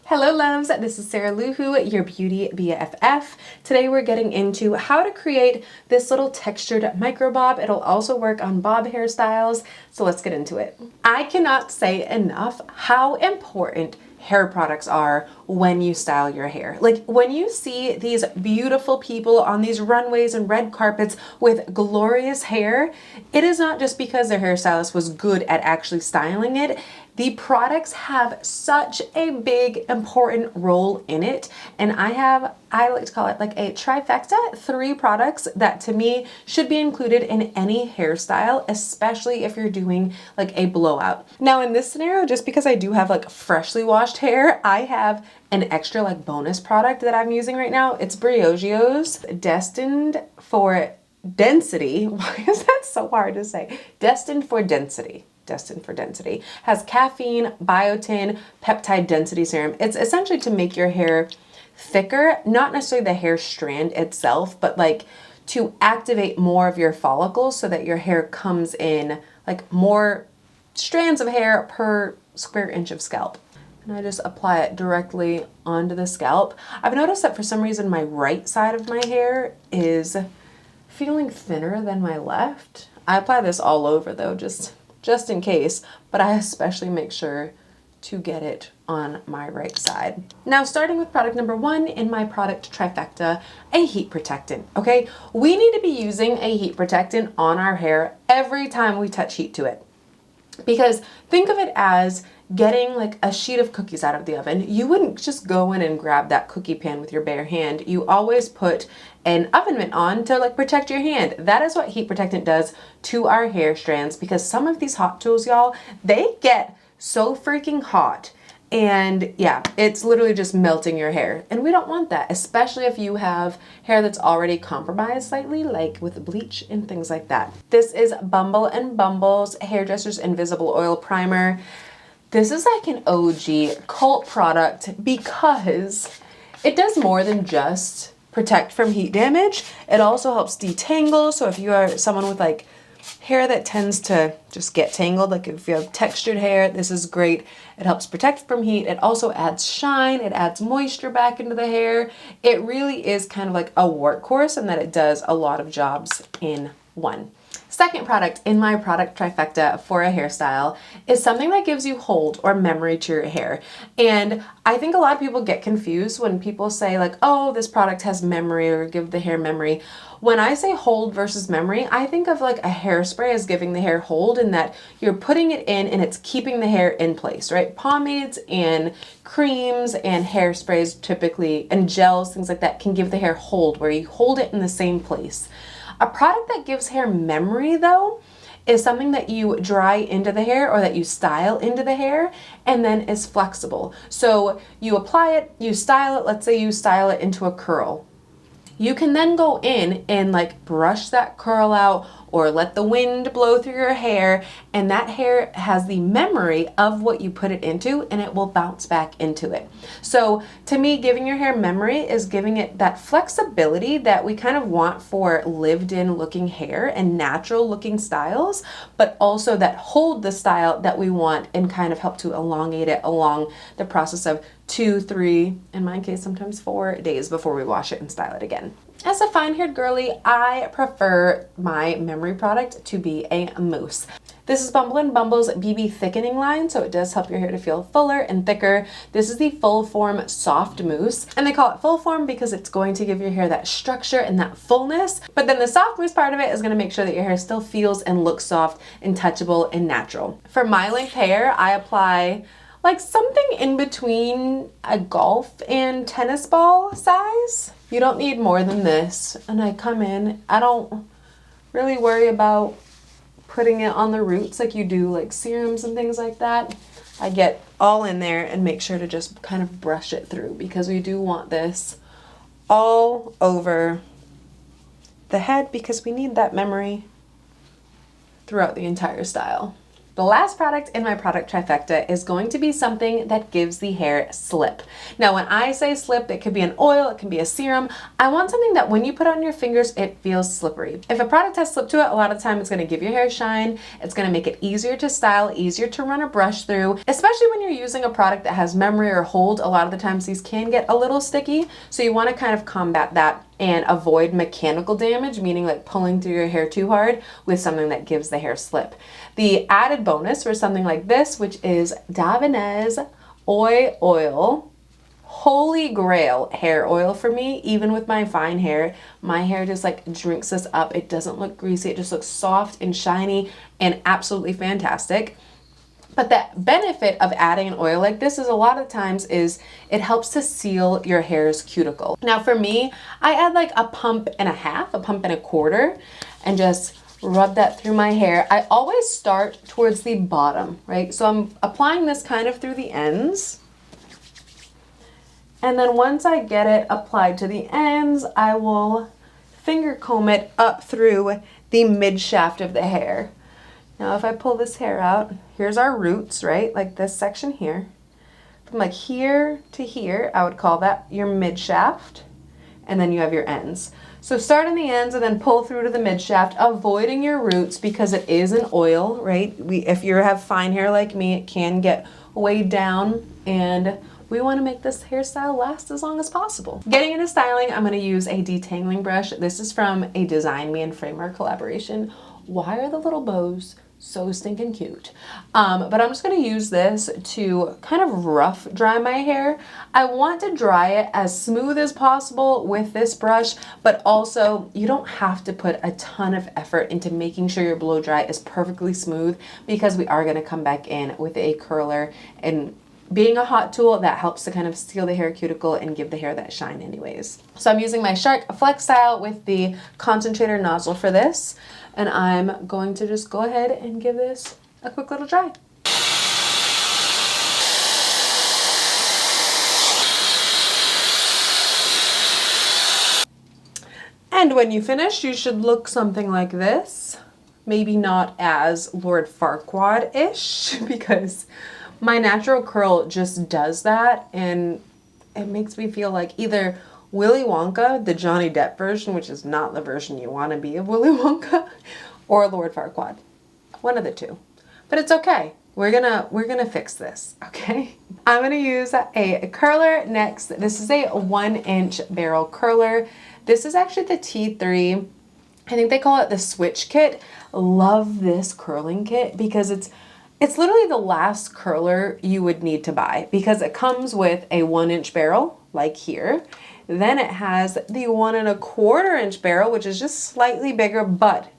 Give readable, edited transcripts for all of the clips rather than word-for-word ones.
Hello loves, this is Sarah Luhu, your beauty BFF. Today we're getting into how to create this little textured microbob. It'll also work on bob hairstyles, so let's get into it. I cannot say enough how important hair products are when you style your hair. Like when you see these beautiful people on these runways and red carpets with glorious hair, it is not just because their hairstylist was good at actually styling it. The products have such a big, important role in it. And I like to call it like a trifecta, 3 products that to me should be included in any hairstyle, especially if you're doing like a blowout. Now in this scenario, just because I do have like freshly washed hair, I have an extra like bonus product that I'm using right now. It's Briogio's Destined for Density. Why is that so hard to say? Destined for Density. Destined for Density. Has caffeine, biotin, peptide density serum. It's essentially to make your hair thicker, not necessarily the hair strand itself, but like to activate more of your follicles so that your hair comes in like more strands of hair per square inch of scalp. And I just apply it directly onto the scalp. I've noticed that for some reason my right side of my hair is feeling thinner than my left. I apply this all over though, just in case, but I especially make sure to get it on my right side. Now, starting with product number 1 in my product trifecta, a heat protectant, okay? We need to be using a heat protectant on our hair every time we touch heat to it. Because think of it as getting like a sheet of cookies out of the oven. You wouldn't just go in and grab that cookie pan with your bare hand. You always put an oven mitt on to like protect your hand. That is what heat protectant does to our hair strands, because some of these hot tools, y'all, they get so freaking hot. And yeah, it's literally just melting your hair. And we don't want that, especially if you have hair that's already compromised slightly, like with bleach and things like that. This is Bumble and Bumble's Hairdresser's Invisible Oil Primer. This is like an OG cult product because it does more than just protect from heat damage. It also helps detangle. So if you are someone with like hair that tends to just get tangled, like if you have textured hair, this is great. It helps protect from heat. It also adds shine. It adds moisture back into the hair. It really is kind of like a workhorse in that it does a lot of jobs in one. Second product in my product trifecta for a hairstyle is something that gives you hold or memory to your hair. And I think a lot of people get confused when people say like, oh, this product has memory or give the hair memory. When I say hold versus memory, I think of like a hairspray as giving the hair hold, in that you're putting it in and it's keeping the hair in place, right? Pomades and creams and hairsprays typically, and gels, things like that, can give the hair hold, where you hold it in the same place. A product that gives hair memory though is something that you dry into the hair or that you style into the hair and then is flexible. So you apply it, you style it, let's say you style it into a curl. You can then go in and like brush that curl out or let the wind blow through your hair, and that hair has the memory of what you put it into and it will bounce back into it. So to me, giving your hair memory is giving it that flexibility that we kind of want for lived in looking hair and natural looking styles, but also that hold the style that we want and kind of help to elongate it along the process of 2, 3, in my case, sometimes 4 days before we wash it and style it again. As a fine-haired girly, I prefer my memory product to be a mousse. This is Bumble and Bumble's BB Thickening line, so it does help your hair to feel fuller and thicker. This is the Full Form Soft Mousse, and they call it Full Form because it's going to give your hair that structure and that fullness, but then the soft mousse part of it is going to make sure that your hair still feels and looks soft and touchable and natural. For my length hair, I apply like something in between a golf and tennis ball size. You don't need more than this. And I come in, I don't really worry about putting it on the roots like you do like serums and things like that. I get all in there and make sure to just kind of brush it through, because we do want this all over the head because we need that memory throughout the entire style. The last product in my product trifecta is going to be something that gives the hair slip. Now, when I say slip, it could be an oil, it can be a serum. I want something that when you put on your fingers, it feels slippery. If a product has slip to it, a lot of the time it's gonna give your hair shine. It's gonna make it easier to style, easier to run a brush through, especially when you're using a product that has memory or hold. A lot of the times these can get a little sticky. So you wanna kind of combat that and avoid mechanical damage, meaning like pulling through your hair too hard, with something that gives the hair slip. The added bonus for something like this, which is Davines Oil, holy grail hair oil for me. Even with my fine hair, my hair just like drinks this up. It doesn't look greasy, it just looks soft and shiny and absolutely fantastic. But the benefit of adding an oil like this is a lot of times is it helps to seal your hair's cuticle. Now for me, I add like a pump and a half, a pump and a quarter, and just rub that through my hair. I always start towards the bottom, right? So I'm applying this kind of through the ends. And then once I get it applied to the ends, I will finger comb it up through the mid shaft of the hair. Now, if I pull this hair out, here's our roots, right? Like this section here. From like here to here, I would call that your mid shaft. And then you have your ends. So start in the ends and then pull through to the mid shaft, avoiding your roots because it is an oil, right? If you have fine hair like me, it can get weighed down, and we want to make this hairstyle last as long as possible. Getting into styling, I'm going to use a detangling brush. This is from a Design Me and Framer collaboration. Why are the little bows so stinking cute? But I'm just going to use this to kind of rough dry my hair. I want to dry it as smooth as possible with this brush, but also you don't have to put a ton of effort into making sure your blow dry is perfectly smooth, because we are going to come back in with a curler, and being a hot tool, that helps to kind of seal the hair cuticle and give the hair that shine anyways. So I'm using my Shark Flex Style with the concentrator nozzle for this, and I'm going to just go ahead and give this a quick little dry. And when you finish, you should look something like this. Maybe not as Lord Farquaad-ish, because my natural curl just does that, and it makes me feel like either Willy Wonka, the Johnny Depp version, which is not the version you want to be of Willy Wonka, or Lord Farquaad. One of the two. But it's okay. We're gonna fix this, okay? I'm gonna use a curler next. This is a 1-inch barrel curler. This is actually the T3. I think they call it the Switch Kit. Love this curling kit because it's literally the last curler you would need to buy, because it comes with a 1-inch barrel, like here. Then it has the 1¼ inch barrel, which is just slightly bigger, but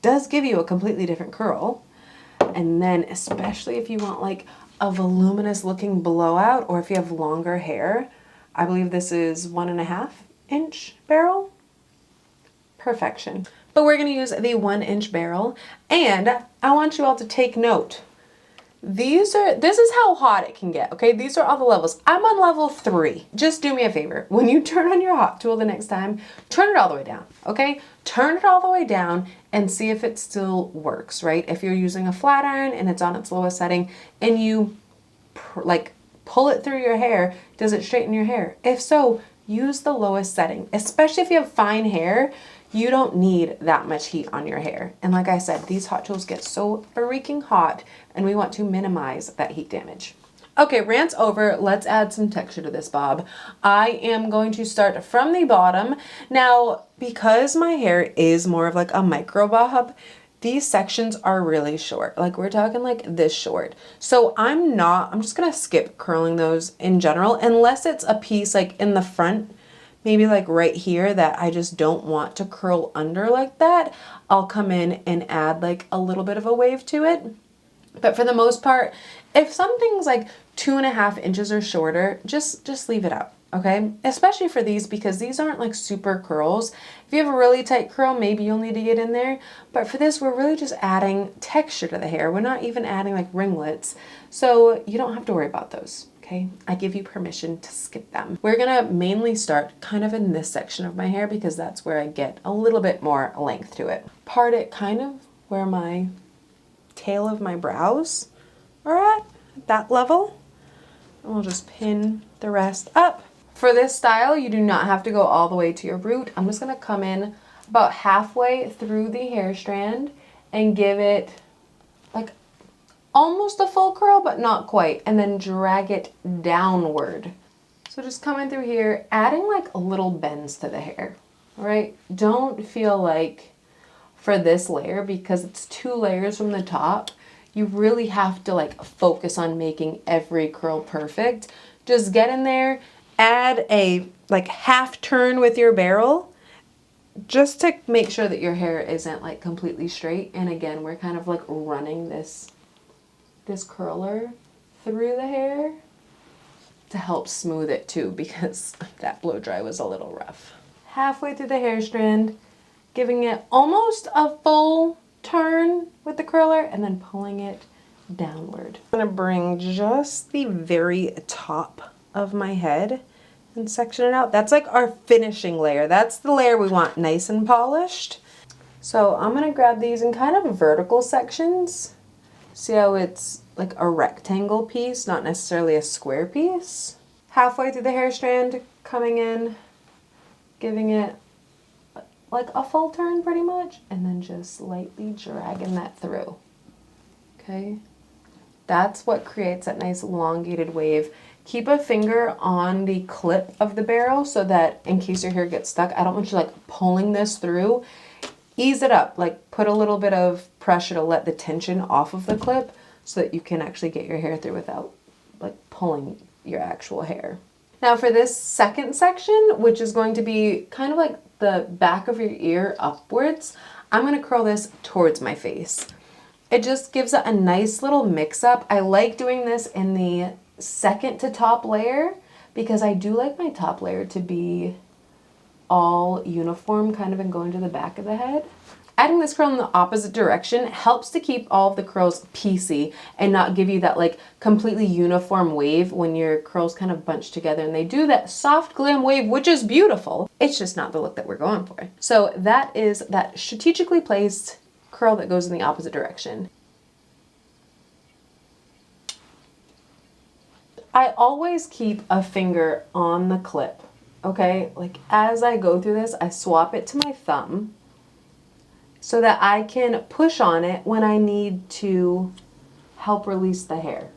does give you a completely different curl. And then especially if you want like a voluminous looking blowout, or if you have longer hair, I believe this is 1½ inch barrel. Perfection. But we're gonna use the 1-inch barrel, and I want you all to take note. This is how hot it can get, okay? These are all the levels. I'm on level 3. Just do me a favor. When you turn on your hot tool the next time, turn it all the way down, okay? Turn it all the way down and see if it still works, right? If you're using a flat iron and it's on its lowest setting and you like pull it through your hair, does it straighten your hair? If so, use the lowest setting, especially if you have fine hair. You don't need that much heat on your hair. And like I said, these hot tools get so freaking hot, and we want to minimize that heat damage. Okay, rant's over. Let's add some texture to this bob. I am going to start from the bottom. Now, because my hair is more of like a micro bob, these sections are really short. Like we're talking like this short. So I'm just gonna skip curling those in general, unless it's a piece like in the front, maybe like right here, that I just don't want to curl under like that. I'll come in and add like a little bit of a wave to it. But for the most part, if something's like 2½ inches or shorter, just leave it out, okay? Especially for these, because these aren't like super curls. If you have a really tight curl, maybe you'll need to get in there. But for this, we're really just adding texture to the hair. We're not even adding like ringlets. So you don't have to worry about those. Okay, I give you permission to skip them. We're gonna mainly start kind of in this section of my hair, because that's where I get a little bit more length to it. Part it kind of where my tail of my brows are at that level. And we'll just pin the rest up. For this style, you do not have to go all the way to your root. I'm just gonna come in about halfway through the hair strand and give it like almost a full curl, but not quite, and then drag it downward. So just coming through here, adding like little bends to the hair, all right? Don't feel like for this layer, because it's 2 layers from the top, you really have to like focus on making every curl perfect. Just get in there, add a like half turn with your barrel just to make sure that your hair isn't like completely straight. And again, we're kind of like running this curler through the hair to help smooth it too, because that blow dry was a little rough. Halfway through the hair strand, giving it almost a full turn with the curler and then pulling it downward. I'm gonna bring just the very top of my head and section it out. That's like our finishing layer. That's the layer we want nice and polished. So I'm gonna grab these in kind of vertical sections. See how it's like a rectangle piece, not necessarily a square piece. Halfway through the hair strand, coming in, giving it like a full turn pretty much, and then just lightly dragging that through, okay? That's what creates that nice elongated wave. Keep a finger on the clip of the barrel so that in case your hair gets stuck, I don't want you like pulling this through. Ease it up, like put a little bit of pressure to let the tension off of the clip so that you can actually get your hair through without like pulling your actual hair. Now for this second section, which is going to be kind of like the back of your ear upwards, I'm gonna curl this towards my face. It just gives it a nice little mix up. I like doing this in the second to top layer because I do like my top layer to be all uniform kind of and going to the back of the head. Adding this curl in the opposite direction helps to keep all of the curls piecey and not give you that like completely uniform wave when your curls kind of bunch together, and they do that soft glam wave, which is beautiful. It's just not the look that we're going for. So that is that strategically placed curl that goes in the opposite direction. I always keep a finger on the clip, okay? Like as I go through this, I swap it to my thumb so that I can push on it when I need to help release the hair.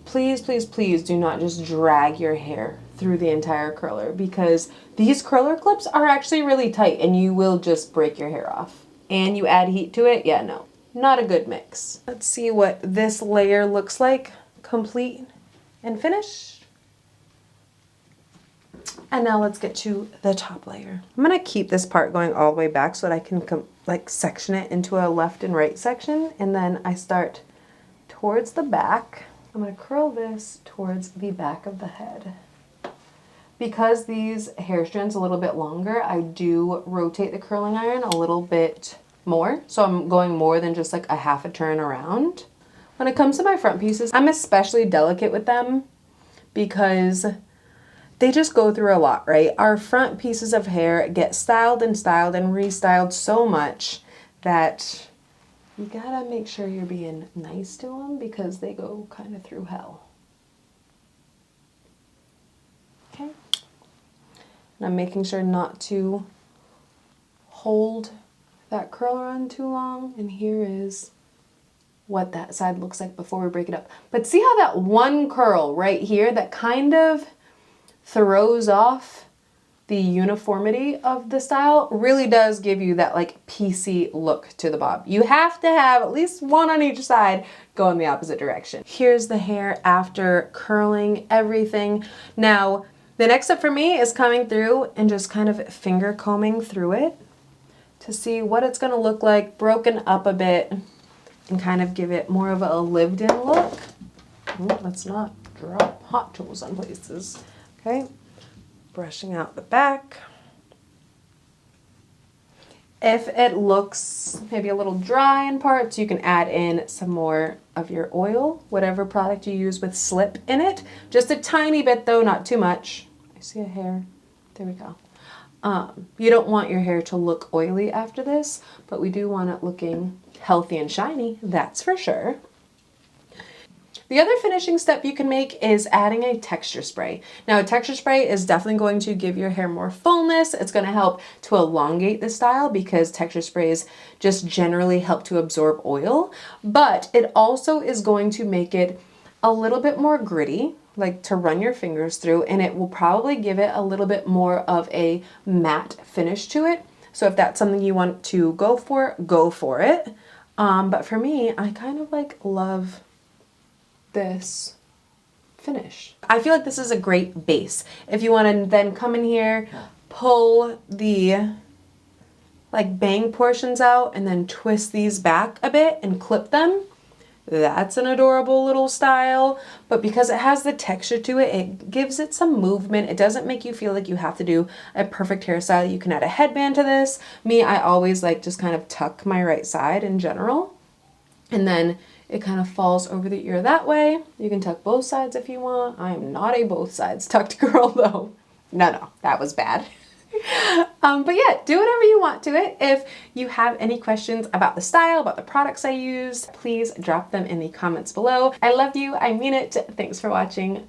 Please, please, please do not just drag your hair through the entire curler, because these curler clips are actually really tight and you will just break your hair off. And you add heat to it, yeah, no, not a good mix. Let's see what this layer looks like, complete and finished. And now let's get to the top layer. I'm gonna keep this part going all the way back so that I can like section it into a left and right section. And then I start towards the back. I'm gonna curl this towards the back of the head. Because these hair strands are a little bit longer, I do rotate the curling iron a little bit more. So I'm going more than just like a half a turn around. When it comes to my front pieces, I'm especially delicate with them because they just go through a lot, right? Our front pieces of hair get styled and restyled so much that you gotta make sure you're being nice to them because they go kind of through hell. Okay. And I'm making sure not to hold that curler on too long. And here is what that side looks like before we break it up. But see how that one curl right here that kind of throws off the uniformity of the style really does give you that like piecey look to the bob. You have to have at least one on each side go in the opposite direction. Here's the hair after curling everything. Now, the next step for me is coming through and just kind of finger combing through it to see what it's gonna look like broken up a bit and kind of give it more of a lived-in look. Ooh, let's not drop hot tools on places. Okay, brushing out the back. If it looks maybe a little dry in parts, you can add in some more of your oil, whatever product you use with slip in it. Just a tiny bit though, not too much. I see a hair, there we go. You don't want your hair to look oily after this, but we do want it looking healthy and shiny, that's for sure. The other finishing step you can make is adding a texture spray. Now, a texture spray is definitely going to give your hair more fullness. It's going to help to elongate the style because texture sprays just generally help to absorb oil, but it also is going to make it a little bit more gritty, like to run your fingers through, and it will probably give it a little bit more of a matte finish to it. So if that's something you want to go for it. But for me, I kind of like love this finish. I feel like this is a great base. If you want to then come in here, pull the like bang portions out and then twist these back a bit and clip them, that's an adorable little style. But because it has the texture to it, it gives it some movement. It doesn't make you feel like you have to do a perfect hairstyle. You can add a headband to this. Me, I always like just kind of tuck my right side in general, and then it kind of falls over the ear that way. You can tuck both sides if you want. I am not a both sides tucked girl though. No, that was bad. But yeah, do whatever you want to it. If you have any questions about the style, about the products I used, please drop them in the comments below. I love you. I mean it. Thanks for watching.